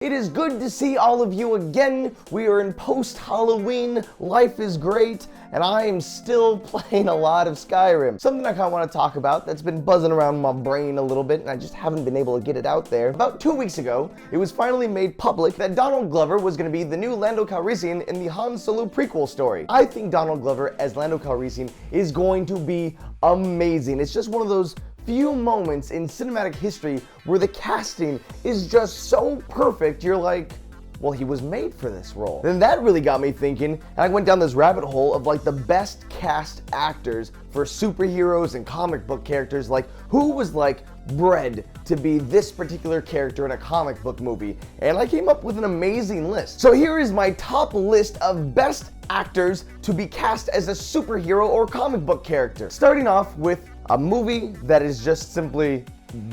It is good to see all of you again. We are in post-Halloween, life is great, and I am still playing a lot of Skyrim. Something I kind of want to talk about that's been buzzing around my brain a little bit, and I just haven't been able to get it out there. About 2 weeks ago, it was finally made public that Donald Glover was going to be the new Lando Calrissian in the Han Solo prequel story. I think Donald Glover as Lando Calrissian is going to be amazing. It's just one of those few moments in cinematic history where the casting is just so perfect, you're like, well, he was made for this role. Then that really got me thinking, and I went down this rabbit hole of like the best cast actors for superheroes and comic book characters, like who was like bred to be this particular character in a comic book movie, and I came up with an amazing list. So here is my top list of best actors to be cast as a superhero or comic book character. Starting off with a movie that is just simply,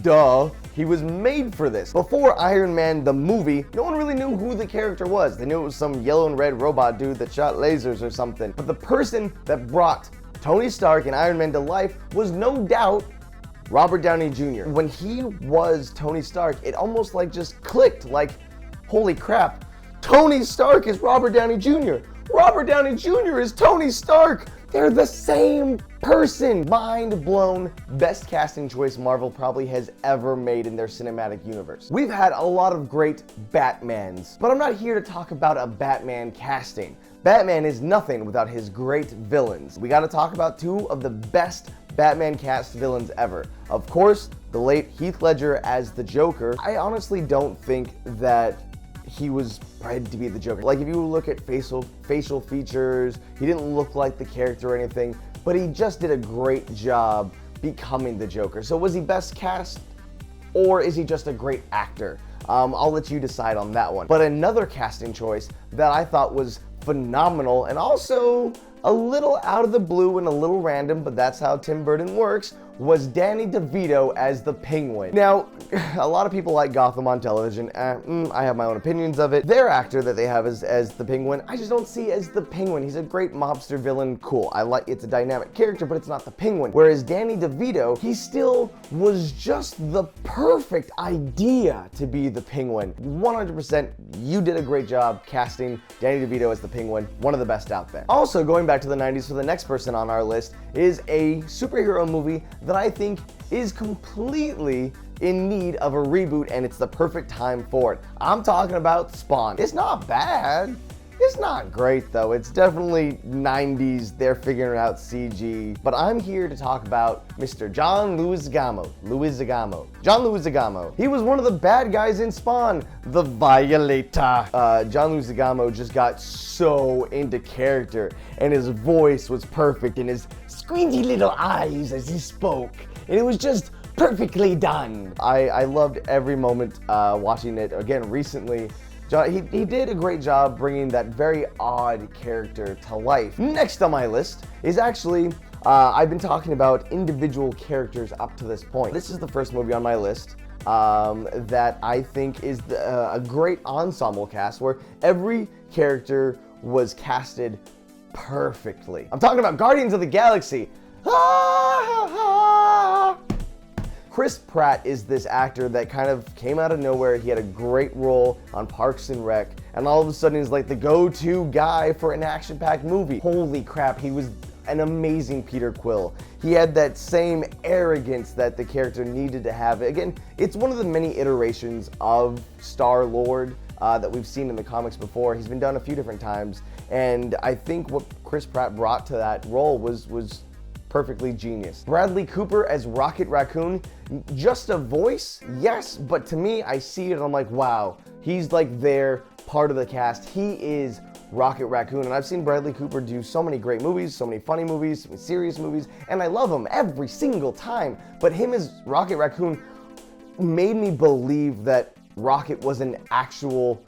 duh, he was made for this. Before Iron Man the movie, no one really knew who the character was. They knew it was some yellow and red robot dude that shot lasers or something. But the person that brought Tony Stark and Iron Man to life was no doubt Robert Downey Jr. When he was Tony Stark, it almost like just clicked, like, holy crap, Tony Stark is Robert Downey Jr. Robert Downey Jr. is Tony Stark. They're the same person. Mind blown. Best casting choice Marvel probably has ever made in their cinematic universe. We've had a lot of great Batmans, but I'm not here to talk about a Batman casting. Batman is nothing without his great villains. We gotta talk about two of the best Batman cast villains ever. Of course, the late Heath Ledger as the Joker. I honestly don't think that he was bred to be the Joker. Like, if you look at facial features, he didn't look like the character or anything, but he just did a great job becoming the Joker. So was he best cast, or is he just a great actor? I'll let you decide on that one. But another casting choice that I thought was phenomenal, and also a little out of the blue and a little random, but that's how Tim Burton works, was Danny DeVito as the Penguin. Now, a lot of people like Gotham on television. I have my own opinions of it. Their actor that they have as the Penguin, I just don't see as the Penguin. He's a great mobster villain, cool. It's a dynamic character, but it's not the Penguin. Whereas Danny DeVito, he still was just the perfect idea to be the Penguin. 100%, you did a great job casting Danny DeVito as the Penguin, one of the best out there. Also, going back to the 90s, for the next person on our list is a superhero movie that I think is completely in need of a reboot, and it's the perfect time for it. I'm talking about Spawn. It's not bad. It's not great though. It's definitely 90s. They're figuring out CG. But I'm here to talk about Mr. John Leguizamo. John Leguizamo. He was one of the bad guys in Spawn, the Violator. John Leguizamo just got so into character, and his voice was perfect, and his squinty little eyes as he spoke, and it was just perfectly done. I loved every moment watching it again recently. He did a great job bringing that very odd character to life. Next on my list is actually, I've been talking about individual characters up to this point. This is the first movie on my list that I think is a great ensemble cast where every character was casted perfectly. I'm talking about Guardians of the Galaxy. Chris Pratt is this actor that kind of came out of nowhere. He had a great role on Parks and Rec, and all of a sudden he's like the go-to guy for an action-packed movie. Holy crap, he was an amazing Peter Quill. He had that same arrogance that the character needed to have. Again, it's one of the many iterations of Star-Lord that we've seen in the comics before. He's been done a few different times, and I think what Chris Pratt brought to that role was perfectly genius. Bradley Cooper as Rocket Raccoon, just a voice, yes, but to me, I see it and I'm like, wow, he's like their part of the cast. He is Rocket Raccoon, and I've seen Bradley Cooper do so many great movies, so many funny movies, so many serious movies, and I love him every single time, but him as Rocket Raccoon made me believe that Rocket was an actual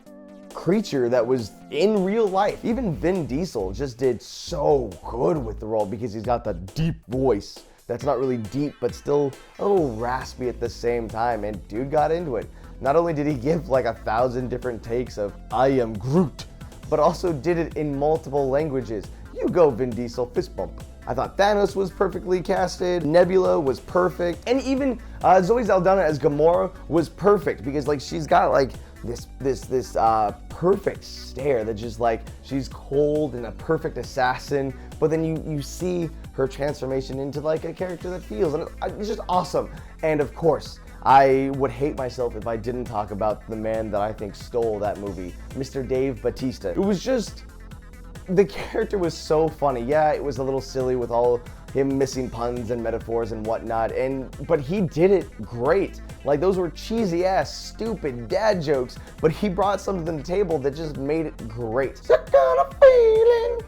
creature that was in real life. Even Vin Diesel just did so good with the role because he's got the deep voice that's not really deep but still a little raspy at the same time, and dude got into it. Not only did he give like 1,000 different takes of I am Groot, but also did it in multiple languages. You go, Vin Diesel, fist bump. I thought Thanos was perfectly casted, Nebula was perfect, and even Zoe Saldana as Gamora was perfect because like she's got like this perfect stare that just like, she's cold and a perfect assassin, but then you see her transformation into like a character that feels, and it's just awesome. And of course, I would hate myself if I didn't talk about the man that I think stole that movie, Mr. Dave Bautista. It was just, the character was so funny. Yeah, it was a little silly with all him missing puns and metaphors and whatnot, but he did it great. Like, those were cheesy ass, stupid dad jokes, but he brought something to the table that just made it great.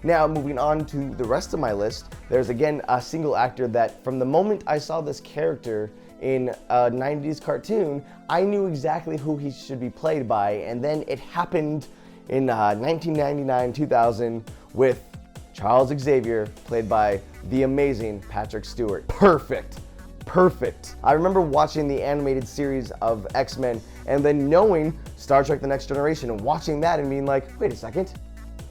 Now, moving on to the rest of my list, there's again a single actor that from the moment I saw this character in a 90s cartoon, I knew exactly who he should be played by, and then it happened in 1999-2000 with Charles Xavier, played by the amazing Patrick Stewart. Perfect. I remember watching the animated series of X-Men and then knowing Star Trek The Next Generation and watching that and being like, wait a second,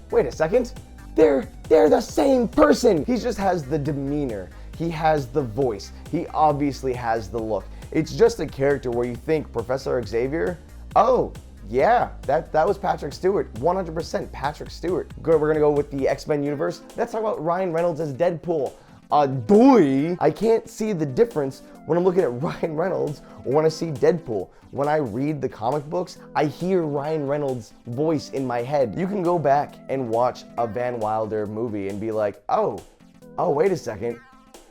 they're the same person. He just has the demeanor, he has the voice, he obviously has the look. It's just a character where you think Professor Xavier, oh, yeah, that was Patrick Stewart, 100% Patrick Stewart. Good, we're gonna go with the X-Men universe. Let's talk about Ryan Reynolds as Deadpool. Boy, I can't see the difference when I'm looking at Ryan Reynolds or when I see Deadpool. When I read the comic books, I hear Ryan Reynolds' voice in my head. You can go back and watch a Van Wilder movie and be like, oh, wait a second.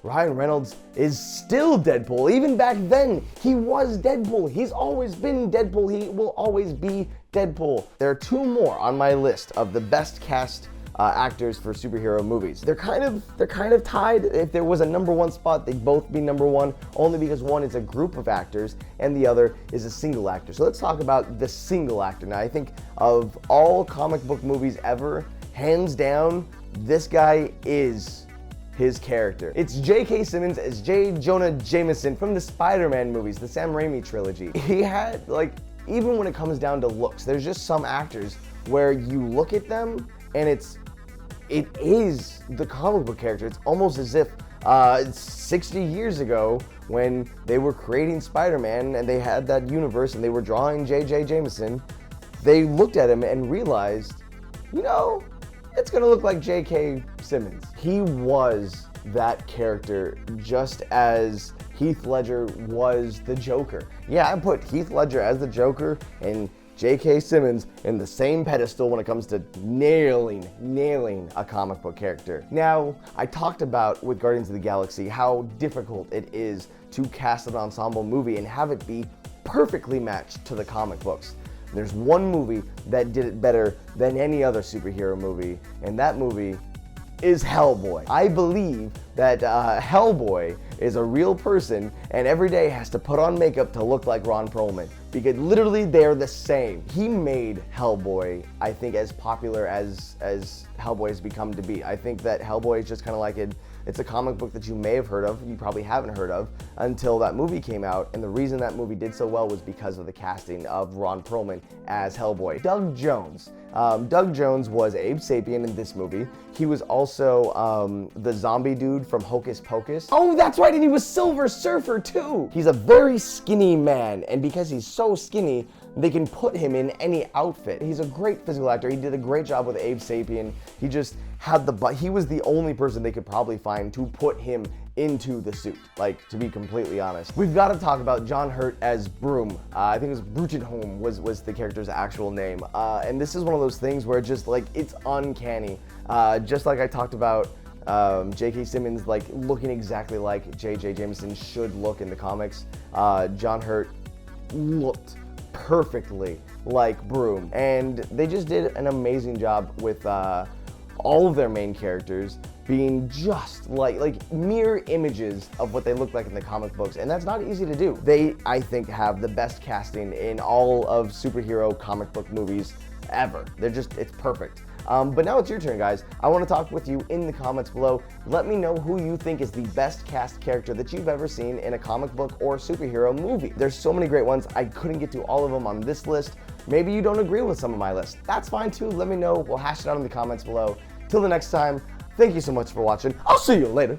Ryan Reynolds is still Deadpool. Even back then, he was Deadpool. He's always been Deadpool. He will always be Deadpool. There are two more on my list of the best cast actors for superhero movies. They're kind of tied. If there was a number one spot, they'd both be number one, only because one is a group of actors and the other is a single actor. So let's talk about the single actor. Now, I think of all comic book movies ever, hands down, this guy is his character. It's J.K. Simmons as J. Jonah Jameson from the Spider-Man movies, the Sam Raimi trilogy. He had, like, even when it comes down to looks, there's just some actors where you look at them and it is the comic book character. It's almost as if 60 years ago when they were creating Spider-Man and they had that universe and they were drawing J.J. Jameson, they looked at him and realized, you know, it's gonna look like J.K. Simmons. He was that character just as Heath Ledger was the Joker. Yeah, I put Heath Ledger as the Joker and J.K. Simmons in the same pedestal when it comes to nailing a comic book character. Now, I talked about with Guardians of the Galaxy how difficult it is to cast an ensemble movie and have it be perfectly matched to the comic books. There's one movie that did it better than any other superhero movie, and that movie is Hellboy. I believe that Hellboy is a real person and every day has to put on makeup to look like Ron Perlman, because literally they're the same. He made Hellboy, I think, as popular as Hellboy has become to be. I think that Hellboy is just kind of like it's a comic book that you may have heard of, you probably haven't heard of, until that movie came out, and the reason that movie did so well was because of the casting of Ron Perlman as Hellboy. Doug Jones. Doug Jones was Abe Sapien in this movie. He was also the zombie dude from Hocus Pocus. Oh, that's right, and he was Silver Surfer too! He's a very skinny man, and because he's so skinny, they can put him in any outfit. He's a great physical actor. He did a great job with Abe Sapien. He just had he was the only person they could probably find to put him into the suit, like, to be completely honest. We've got to talk about John Hurt as Broom. I think it was Brutenholm was the character's actual name. And this is one of those things where just, like, it's uncanny. Just like I talked about J.K. Simmons, like, looking exactly like J.J. Jameson should look in the comics. John Hurt looked perfectly like Broom, and they just did an amazing job with all of their main characters being just like mirror images of what they look like in the comic books, and that's not easy to do. They, I think, have the best casting in all of superhero comic book movies ever. It's perfect. But now it's your turn, guys. I want to talk with you in the comments below. Let me know who you think is the best cast character that you've ever seen in a comic book or superhero movie. There's so many great ones. I couldn't get to all of them on this list. Maybe you don't agree with some of my lists. That's fine too. Let me know. We'll hash it out in the comments below. Till the next time, thank you so much for watching. I'll see you later.